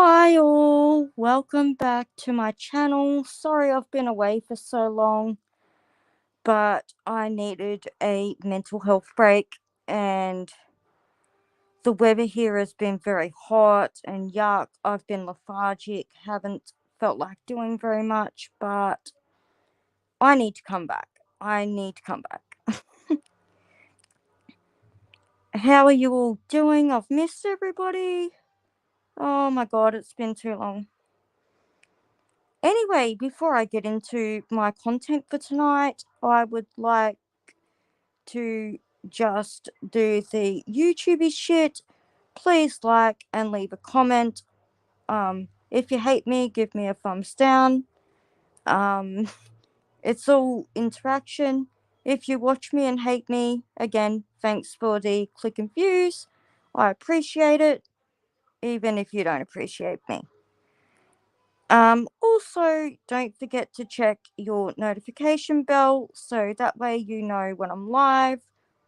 Hi all, welcome back to my channel. Sorry I've been away for so long, but I needed a mental health break and the weather here has been very hot and yuck. I've been lethargic, haven't felt like doing very much, but I need to come back. I need to come back. How are you all doing? I've missed everybody. Oh my god, it's been too long. Anyway, before I get into my content for tonight, I would like to just do the YouTubey shit. Please like and leave a comment. If you hate me, give me a thumbs down. Um, it's all interaction. If you watch me and hate me, again, thanks for the click and views. I appreciate it, even if you don't appreciate me. Also, don't forget to check your notification bell so that way you know when I'm live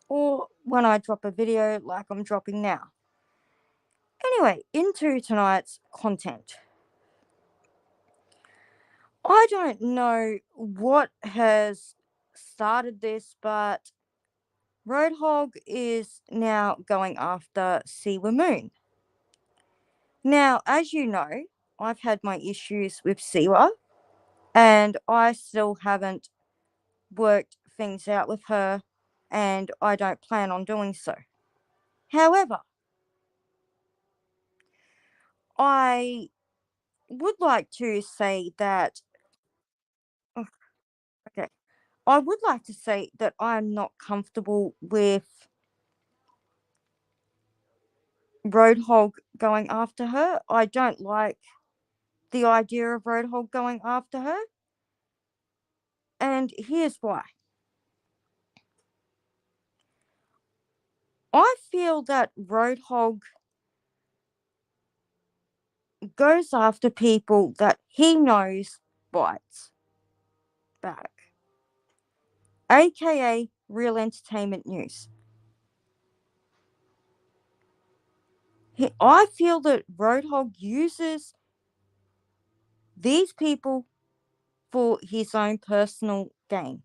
or when I drop a video like I'm dropping now. Anyway, into tonight's content. I don't know what has started this, but Roadhog is now going after Siwa Moon. Now, as you know, I've had my issues with Siwa, and I still haven't worked things out with her, and I don't plan on doing so. However, I would like to say that, oh, okay, I would like to say that I'm not comfortable with Roadhog going after her. I don't like the idea of Roadhog going after her, and here's why. I feel that Roadhog goes after people that he knows bites back, aka Real Entertainment News. I feel that Roadhog uses these people for his own personal gain.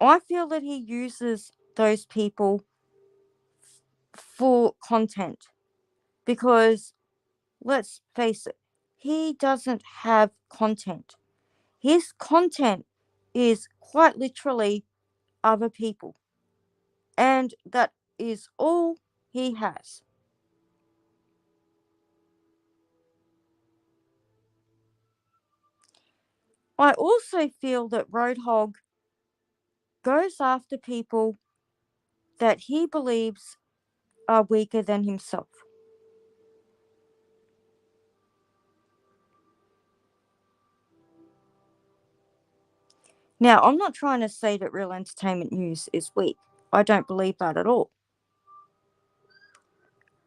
I feel that he uses those people for content because, let's face it, he doesn't have content. His content is quite literally other people, and that is all he has. I also feel that Roadhog goes after people that he believes are weaker than himself. Now, I'm not trying to say that Real Entertainment News is weak. I don't believe that at all.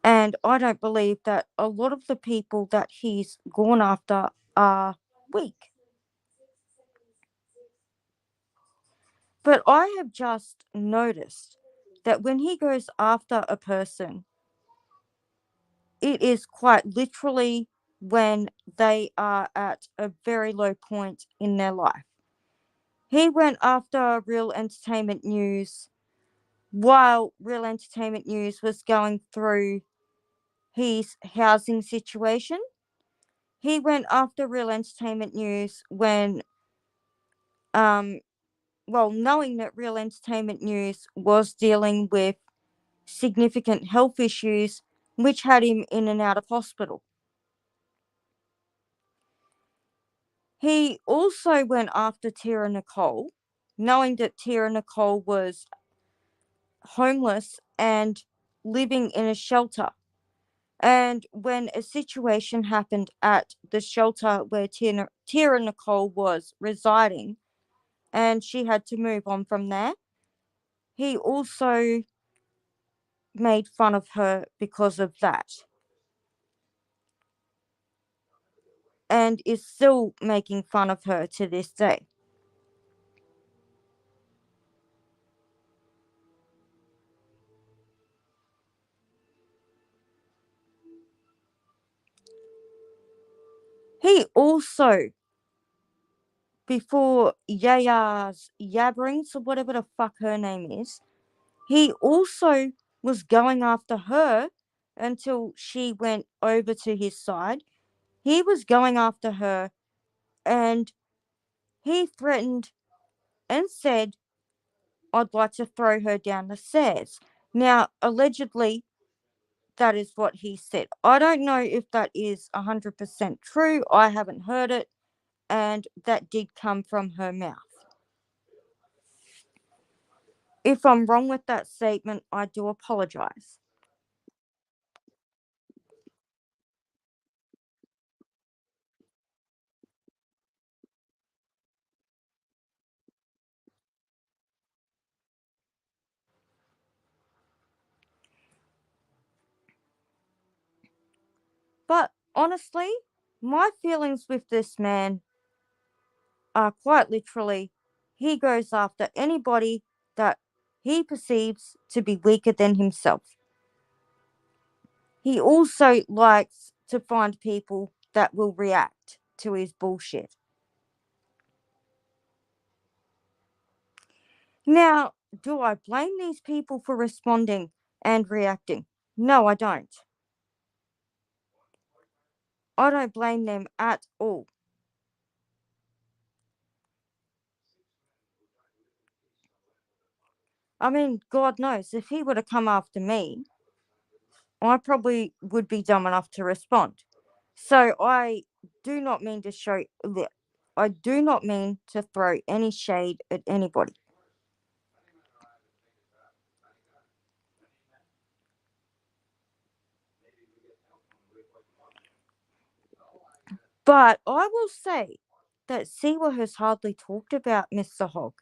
And I don't believe that a lot of the people that he's gone after are weak. But I have just noticed that when he goes after a person, it is quite literally when they are at a very low point in their life. He went after Real Entertainment News while Real Entertainment News was going through his housing situation. He went after Real Entertainment News when, knowing that Real Entertainment News was dealing with significant health issues, which had him in and out of hospital. He also went after Tira Nicole, knowing that Tira Nicole was homeless and living in a shelter. And when a situation happened at the shelter where Tira Nicole was residing, and she had to move on from there, he also made fun of her because of that, and is still making fun of her to this day. He also, before Yaya's Yabrings or whatever the fuck her name is, he also was going after her until she went over to his side. He was going after her and he threatened and said, I'd like to throw her down the stairs. Now, allegedly, that is what he said. I don't know if that is 100% true. I haven't heard it. And that did come from her mouth. If I'm wrong with that statement, I do apologize. But honestly, my feelings with this man are quite literally he goes after anybody that he perceives to be weaker than himself. He also likes to find people that will react to his bullshit. Now, do I blame these people for responding and reacting? No, I don't. I don't blame them at all. I mean, God knows, if he were to come after me, I probably would be dumb enough to respond. So do not mean to show, I do not mean to throw any shade at anybody. But I will say that Siwa has hardly talked about Mr. Hogg.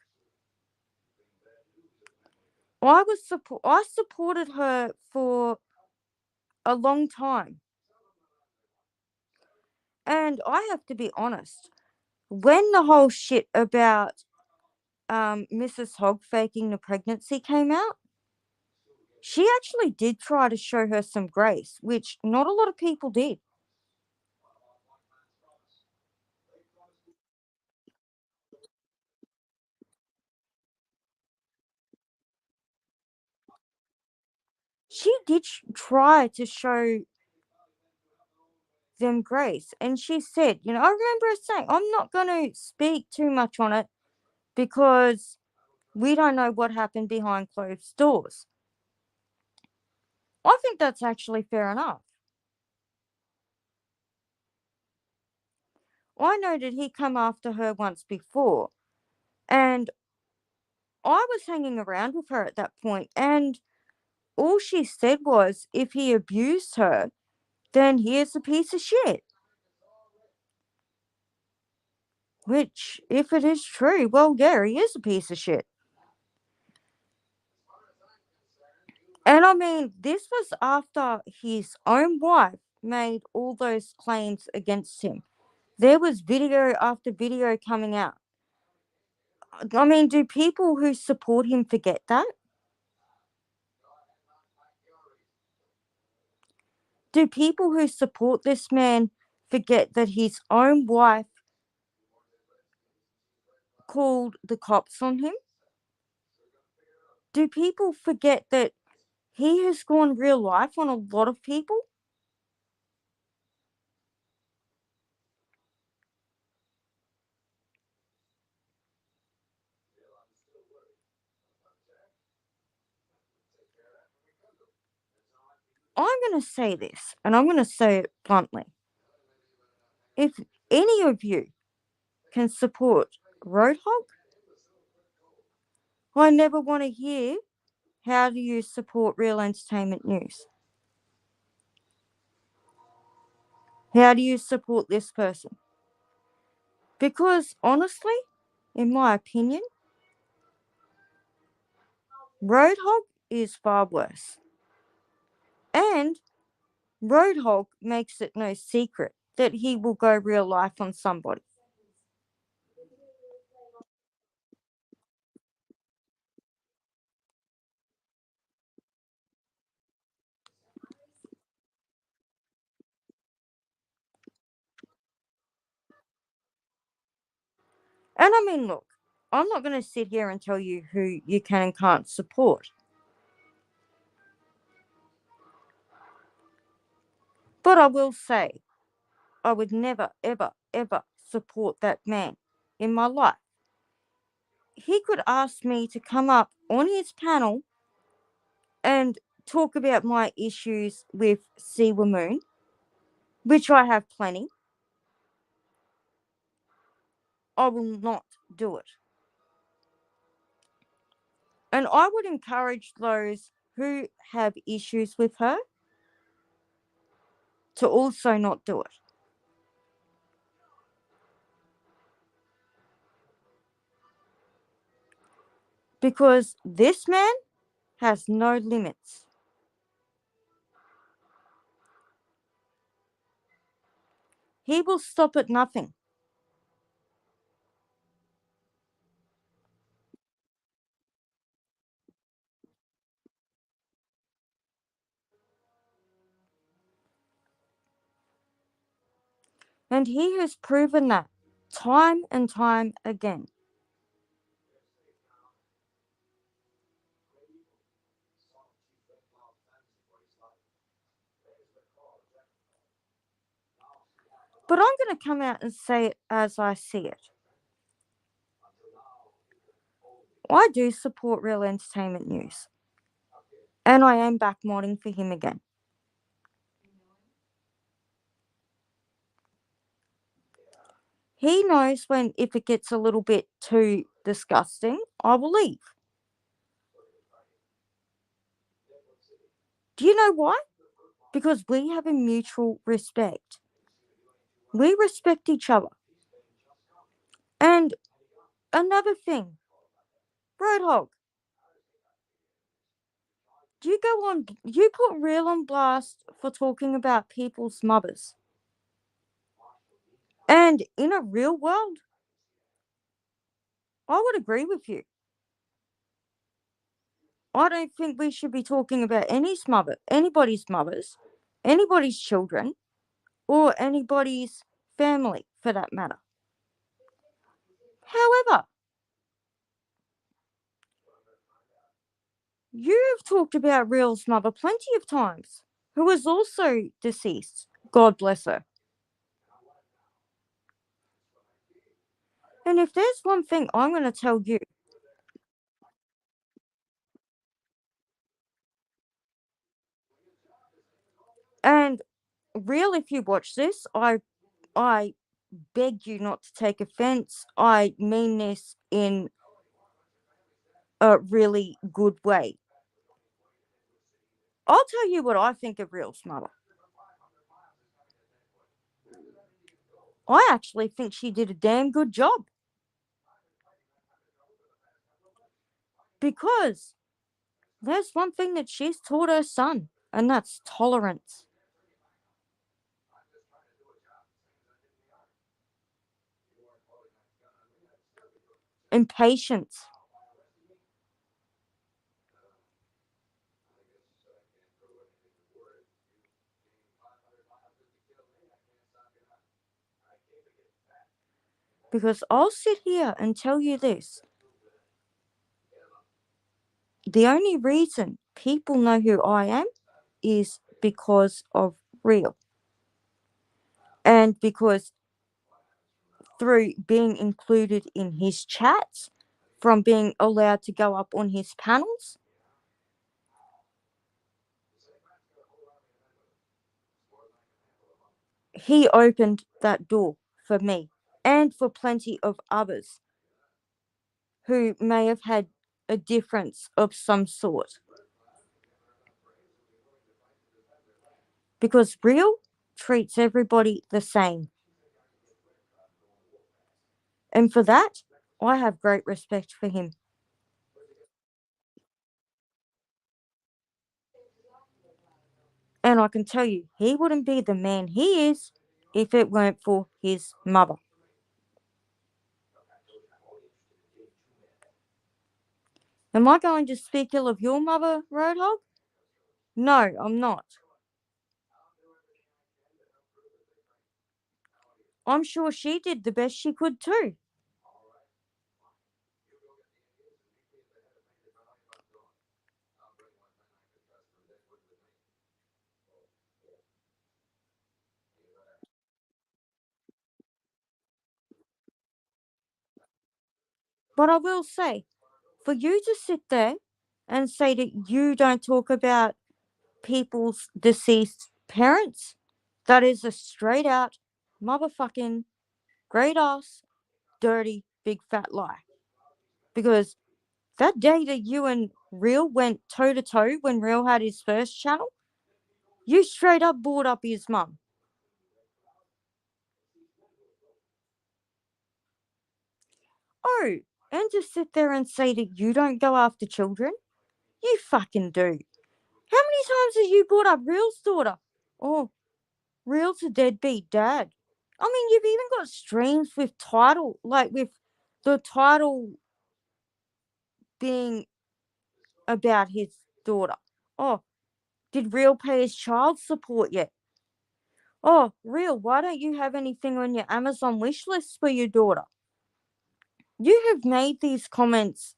I supported her for a long time. And I have to be honest, when the whole shit about Mrs. Hogg faking the pregnancy came out, she actually did try to show her some grace, which not a lot of people did. She did try to show them grace. And she said, I remember her saying, I'm not going to speak too much on it because we don't know what happened behind closed doors. I think that's actually fair enough. I know that he come after her once before, and I was hanging around with her at that point, and all she said was, if he abused her, then he is a piece of shit. Which, if it is true, well, yeah, he is a piece of shit. And I mean, this was after his own wife made all those claims against him. There was video after video coming out. I mean, do people who support him forget that? Do people who support this man forget that his own wife called the cops on him? Do people forget that he has gone real life on a lot of people? I'm going to say this, and I'm going to say it bluntly. If any of you can support Roadhog, I never want to hear how do you support Real Entertainment News? How do you support this person? Because honestly, in my opinion, Roadhog is far worse. And Roadhog makes it no secret that he will go real life on somebody. And I mean, look, I'm not going to sit here and tell you who you can and can't support. But I will say, I would never, ever, ever support that man in my life. He could ask me to come up on his panel and talk about my issues with Siwa Moon, which I have plenty. I will not do it. And I would encourage those who have issues with her to also not do it. Because this man has no limits. He will stop at nothing. And he has proven that time and time again. But I'm going to come out and say it as I see it. I do support Real Entertainment News. And I am back modding for him again. He knows when, if it gets a little bit too disgusting, I will leave. Do you know why? Because we have a mutual respect. We respect each other. And another thing, Roadhog, you put Real on blast for talking about people's mothers. And in a real world, I would agree with you. I don't think we should be talking about anybody's mothers, anybody's children, or anybody's family for that matter. However, you've talked about Real's mother plenty of times, who is also deceased. God bless her. And if there's one thing I'm going to tell you, and Real, if you watch this, I beg you not to take offense. I mean this in a really good way. I'll tell you what I think of Real's mother. I actually think she did a damn good job. Because there's one thing that she's taught her son, and that's tolerance and patience. Because I'll sit here and tell you this. The only reason people know who I am is because of Real. And because through being included in his chats, from being allowed to go up on his panels, he opened that door for me and for plenty of others who may have had a difference of some sort. Because Real treats everybody the same. And for that, I have great respect for him. And I can tell you, he wouldn't be the man he is if it weren't for his mother. Am I going to speak ill of your mother, Roadhog? No, I'm not. I'm sure she did the best she could too. But I will say, for you to sit there and say that you don't talk about people's deceased parents, that is a straight out motherfucking great ass, dirty, big fat lie. Because that day that you and Real went toe to toe when Real had his first channel, you straight up brought up his mum. Oh, and to sit there and say that you don't go after children, you fucking do. How many times have you brought up Real's daughter? Oh, Real's a deadbeat dad. I mean, you've even got streams with title, like with the title being about his daughter. Oh, did Real pay his child support yet? Oh, Real, why don't you have anything on your Amazon wish list for your daughter? You have made these comments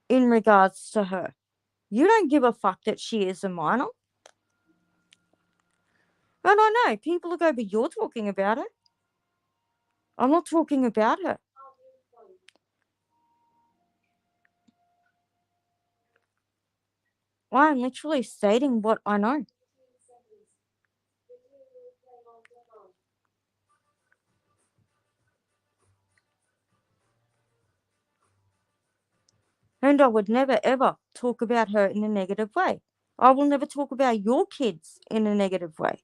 in regards to her. You don't give a fuck that she is a minor. And I know people will go, but you're talking about her. I'm not talking about her. I'm literally stating what I know. And I would never ever talk about her in a negative way. I will never talk about your kids in a negative way.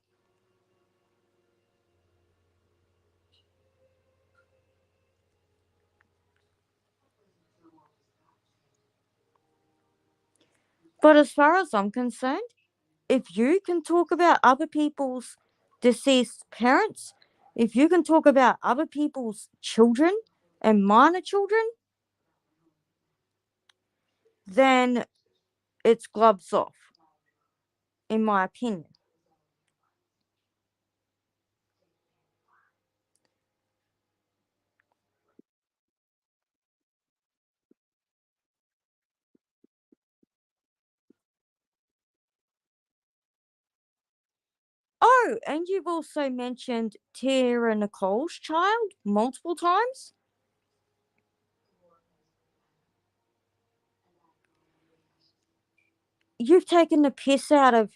But as far as I'm concerned, if you can talk about other people's deceased parents, if you can talk about other people's children and minor children, then it's gloves off, in my opinion. Oh, and you've also mentioned Tara Nicole's child multiple times. You've taken the piss out of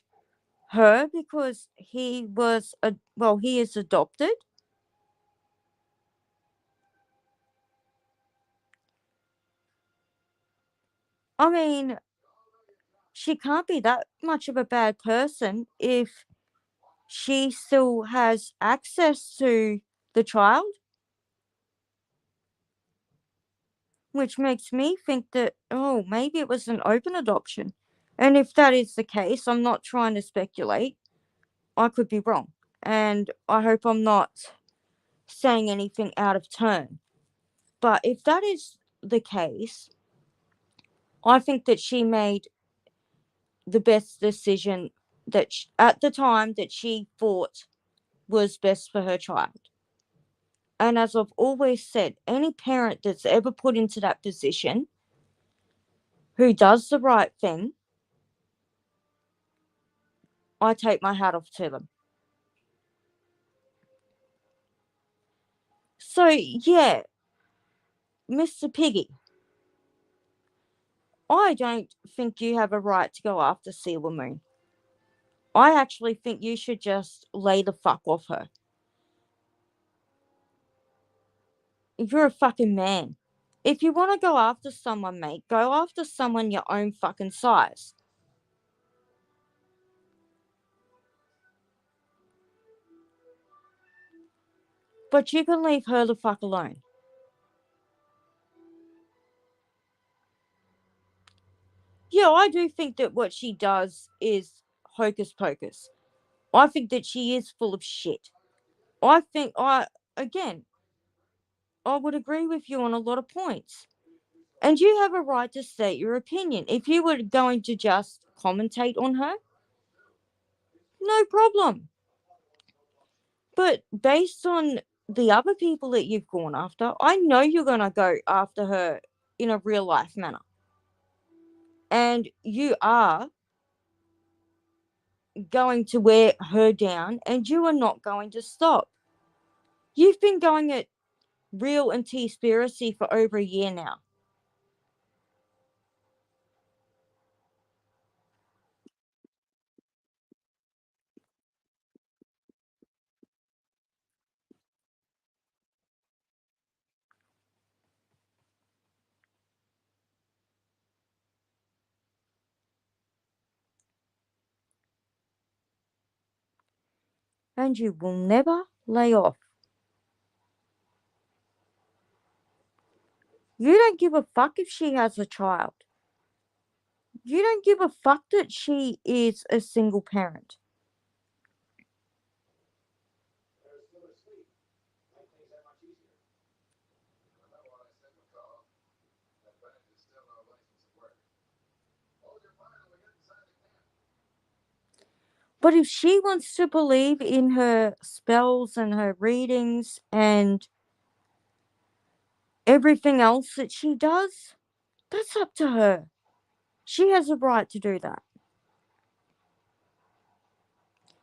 her because he is adopted. I mean, she can't be that much of a bad person if she still has access to the child, which makes me think that, oh, maybe it was an open adoption. And if that is the case, I'm not trying to speculate. I could be wrong. And I hope I'm not saying anything out of turn. But if that is the case, I think that she made the best decision at the time that she thought was best for her child. And as I've always said, any parent that's ever put into that position who does the right thing, I take my hat off to them. So, yeah, Mr. Piggy, I don't think you have a right to go after Siwa Moon. I actually think you should just lay the fuck off her. You're a fucking man. If you want to go after someone, mate, go after someone your own fucking size. But you can leave her the fuck alone. Yeah, I do think that what she does is hocus pocus. I think that she is full of shit. Again, I would agree with you on a lot of points. And you have a right to state your opinion. If you were going to just commentate on her, no problem. But based on the other people that you've gone after, I know you're going to go after her in a real life manner. And you are going to wear her down and you are not going to stop. You've been going at real and conspiracy for over a year now. And you will never lay off. You don't give a fuck if she has a child. You don't give a fuck that she is a single parent. But if she wants to believe in her spells and her readings and everything else that she does, that's up to her. She has a right to do that.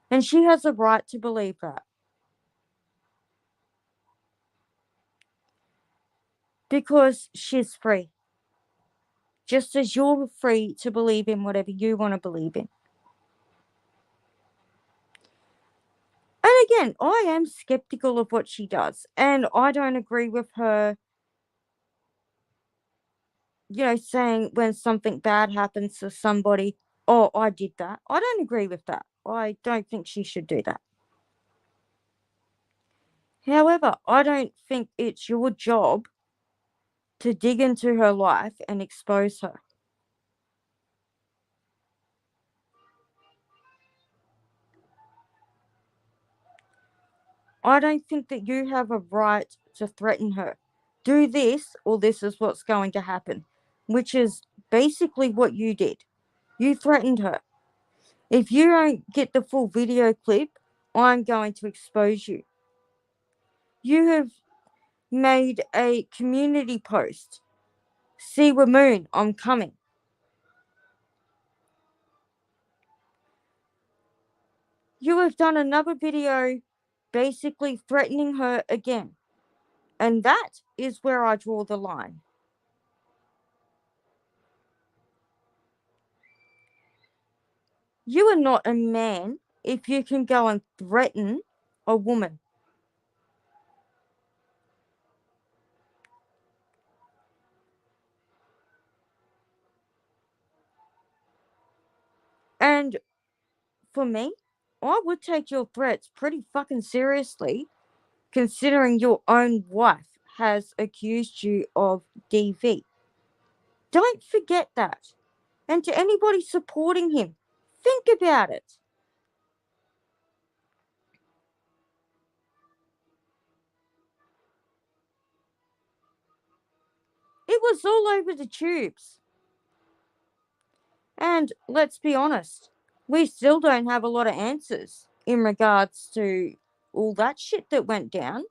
And she has a right to believe that. Because she's free. Just as you're free to believe in whatever you want to believe in. And again, I am skeptical of what she does. And I don't agree with her, saying when something bad happens to somebody, oh, I did that. I don't agree with that. I don't think she should do that. However, I don't think it's your job to dig into her life and expose her. I don't think that you have a right to threaten her. Do this, or this is what's going to happen, which is basically what you did. You threatened her. If you don't get the full video clip, I'm going to expose you. You have made a community post. Siwa Moon, I'm coming. You have done another video basically threatening her again. And that is where I draw the line. You are not a man if you can go and threaten a woman. And for me, I would take your threats pretty fucking seriously, considering your own wife has accused you of DV. Don't forget that. And to anybody supporting him, think about it. It was all over the tubes. And let's be honest, we still don't have a lot of answers in regards to all that shit that went down.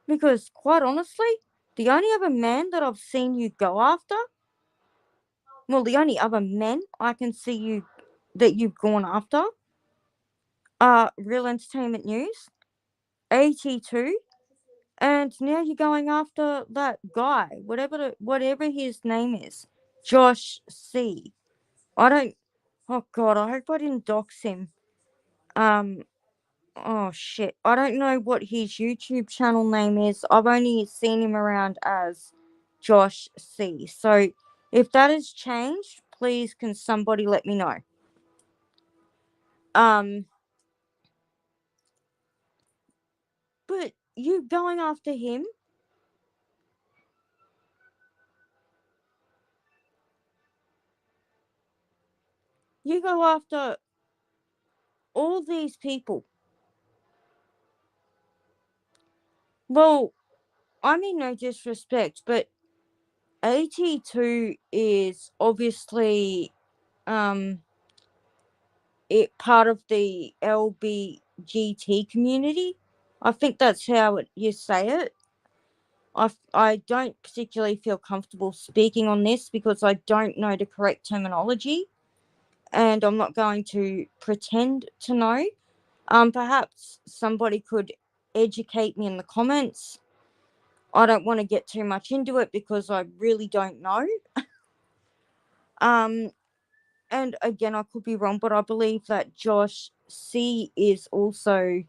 Because, quite honestly, the only other man that I've seen you go after, well, the only other men I can see you that you've gone after are Real Entertainment News, 82, and now you're going after that guy, whatever his name is, Josh C. I don't. Oh God, I hope I didn't dox him. Um. Oh shit, I don't know what his YouTube channel name is. I've only seen him around as Josh C. So if that has changed, please can somebody let me know. Um. But you going after him? You go after all these people. Well, I mean no disrespect, but 82 is obviously um it part of the LBGT community. I think that's how you say it. I don't particularly feel comfortable speaking on this because I don't know the correct terminology, and I'm not going to pretend to know. Perhaps somebody could educate me in the comments. I don't want to get too much into it because I really don't know. Um, and again, I could be wrong, but I believe that Josh C is also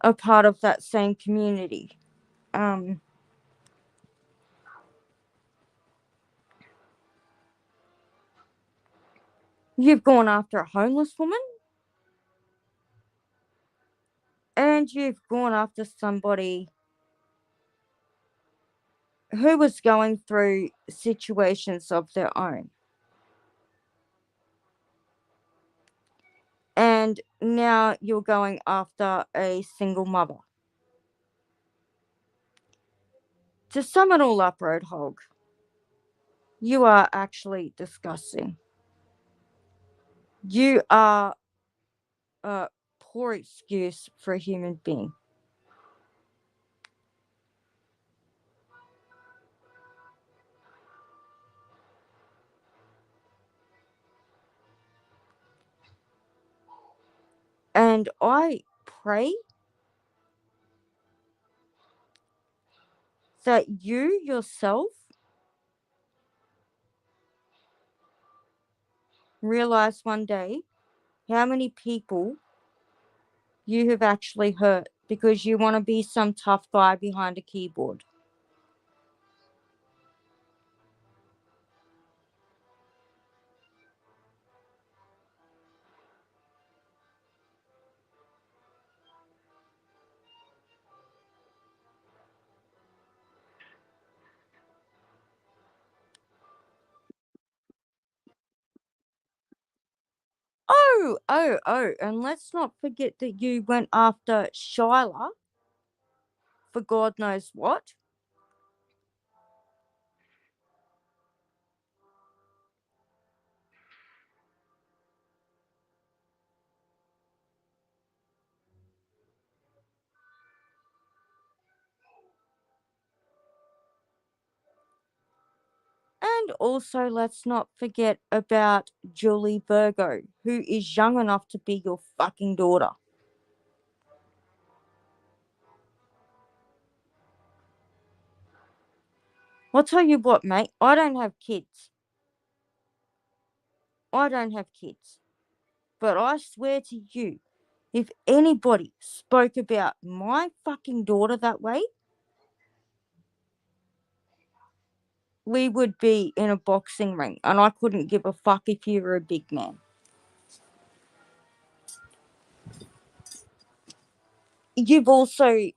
a part of that same community. Um, you've gone after a homeless woman, and you've gone after somebody who was going through situations of their own. And now you're going after a single mother. To sum it all up, Roadhog, you are actually disgusting. You are a poor excuse for a human being. And I pray that you yourself realize one day how many people you have actually hurt because you want to be some tough guy behind a keyboard. Oh, and let's not forget that you went after Shyla for God knows what. And also, let's not forget about Julie Virgo, who is young enough to be your fucking daughter. I'll tell you what, mate, I don't have kids. I don't have kids. But I swear to you, if anybody spoke about my fucking daughter that way, we would be in a boxing ring, and I couldn't give a fuck if you were a big man. You've also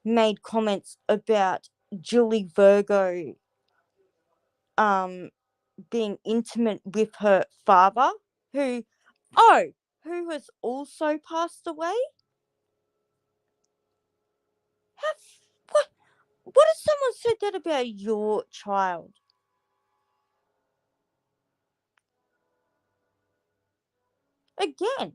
made comments about Julie Virgo um being intimate with her father, who oh, who has also passed away. How what if someone said that about your child? Again,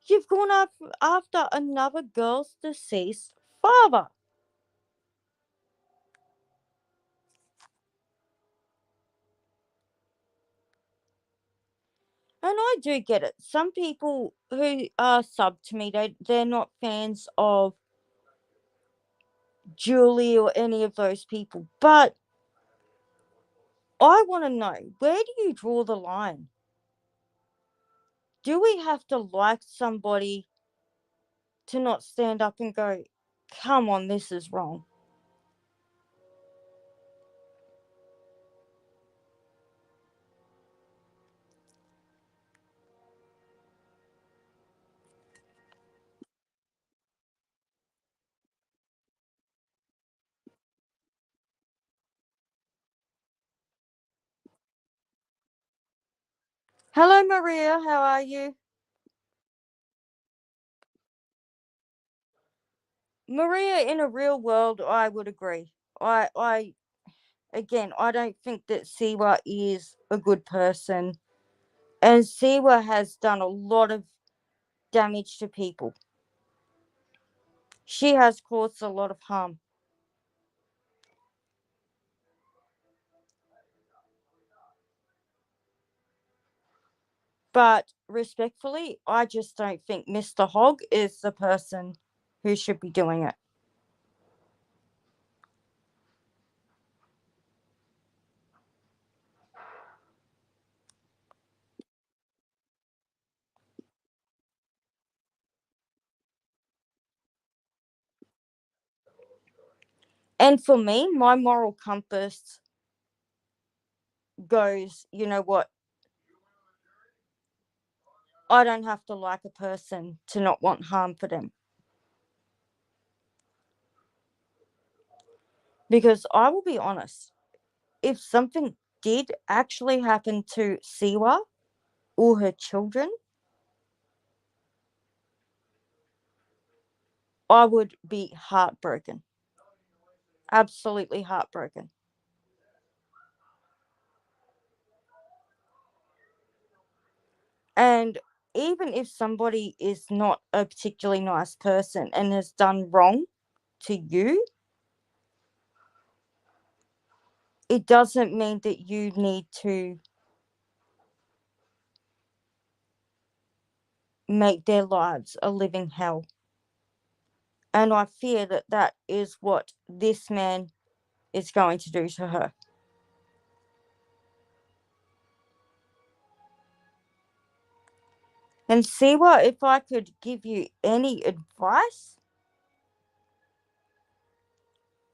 you've gone after another girl's deceased father. And I do get it. Some people who are sub to me, they're not fans of Julie or any of those people. But I want to know, where do you draw the line? Do we have to like somebody to not stand up and go, come on, this is wrong? Hello, Maria. How are you? Maria, in a real world, I would agree. Again, I don't think that Siwa is a good person. And Siwa has done a lot of damage to people. She has caused a lot of harm. But respectfully, I just don't think Mr. Hogg is the person who should be doing it. And for me, my moral compass goes, you know what? I don't have to like a person to not want harm for them. Because I will be honest, if something did actually happen to Siwa or her children, I would be heartbroken. Absolutely heartbroken. And even if somebody is not a particularly nice person and has done wrong to you, it doesn't mean that you need to make their lives a living hell. And I fear that that is what this man is going to do to her. And Siwa, if I could give you any advice,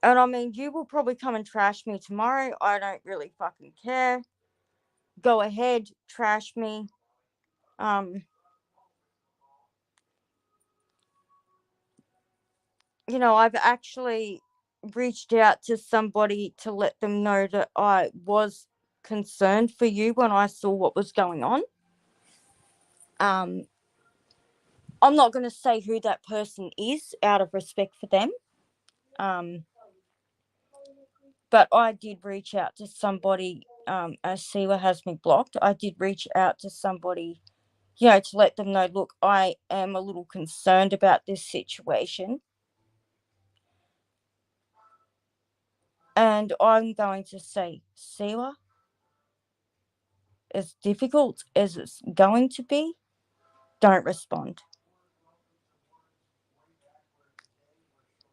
and I mean, you will probably come and trash me tomorrow. I don't really fucking care. Go ahead, trash me. Um, I've actually reached out to somebody to let them know that I was concerned for you when I saw what was going on. Um, I'm not going to say who that person is out of respect for them. Um, but I did reach out to somebody, as Siwa has me blocked. I did reach out to somebody, to let them know, look, I am a little concerned about this situation. And I'm going to say, Siwa, as difficult as it's going to be, don't respond.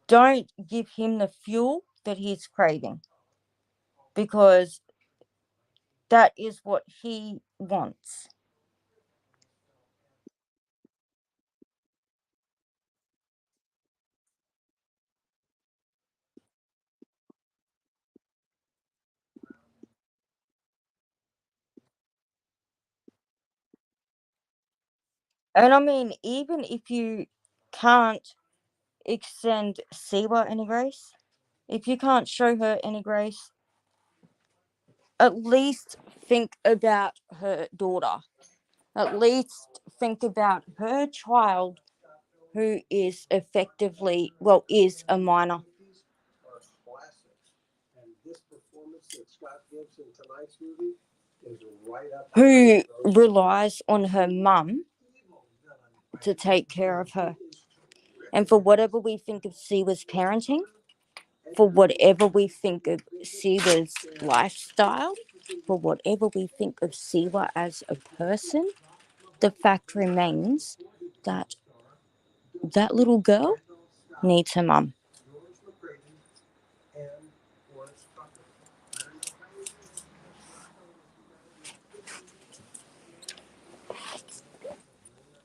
Don't give him the fuel that he's craving, because that is what he wants. And I mean, even if you can't extend Siwa any grace, if you can't show her any grace, at least think about her daughter. At least think about her child who is effectively, well, is a minor, who relies on her mum to take care of her. And for whatever we think of Siwa's parenting, for whatever we think of Siwa's lifestyle, for whatever we think of Siwa as a person, the fact remains that that little girl needs her mum.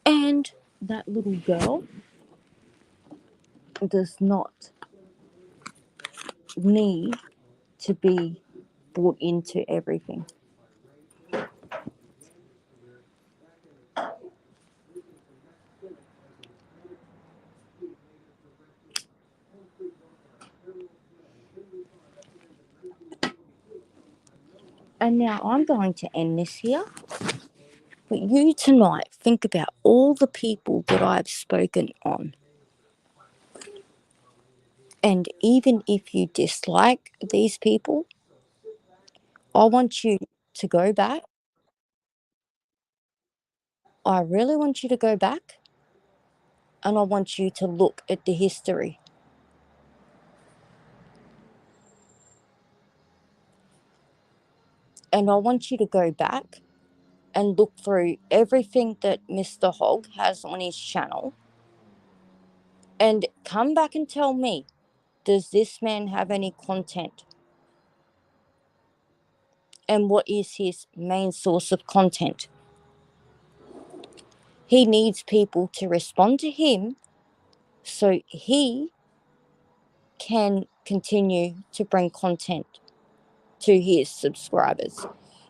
And that little girl does not need to be brought into everything. And now I'm going to end this here. But you tonight think about all the people that I've spoken on. And even if you dislike these people, I want you to go back. I really want you to go back And I want you to look at the history. And I want you to go back and look through everything that Mr. Hogg has on his channel and come back and tell me, does this man have any content? And what is his main source of content? He needs people to respond to him so he can continue to bring content to his subscribers.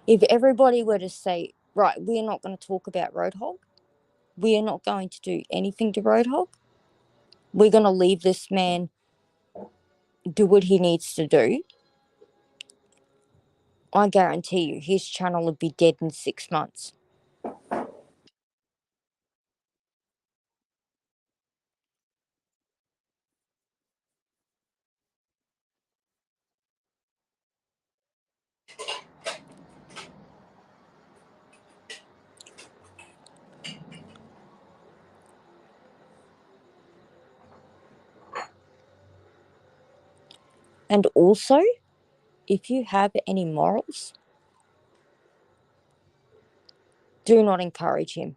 If everybody were to say, right, we're not going to talk about Roadhog, we are not going to do anything to Roadhog, we're going to leave this man do what he needs to do, I guarantee you his channel would be dead in 6 months. And also, if you have any morals, do not encourage him.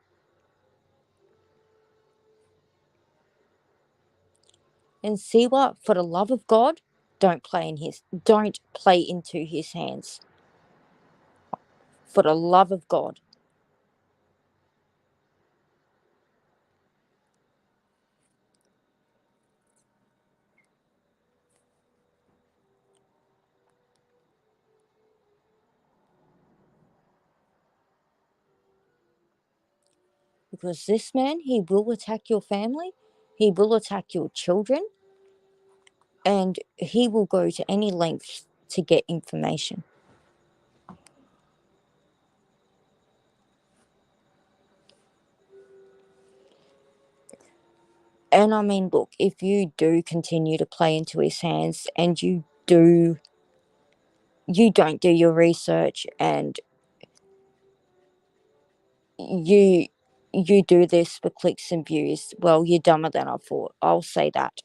And Siwa, for the love of God, don't play into his hands. For the love of God. Because this man, he will attack your family, he will attack your children, and he will go to any lengths to get information. And I mean, look, if you do continue to play into his hands and you don't do your research and you you do this for clicks and views, well, you're dumber than I thought. I'll say that.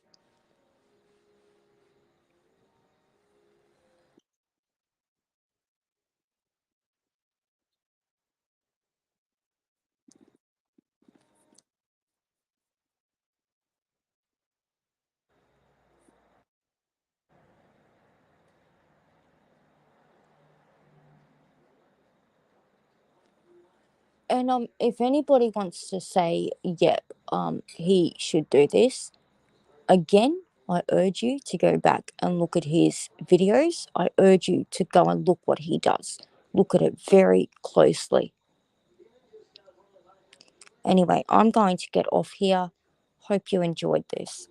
And if anybody wants to say, yep, he should do this, again, I urge you to go back and look at his videos. I urge you to go and look what he does. Look at it very closely. Anyway, I'm going to get off here. Hope you enjoyed this.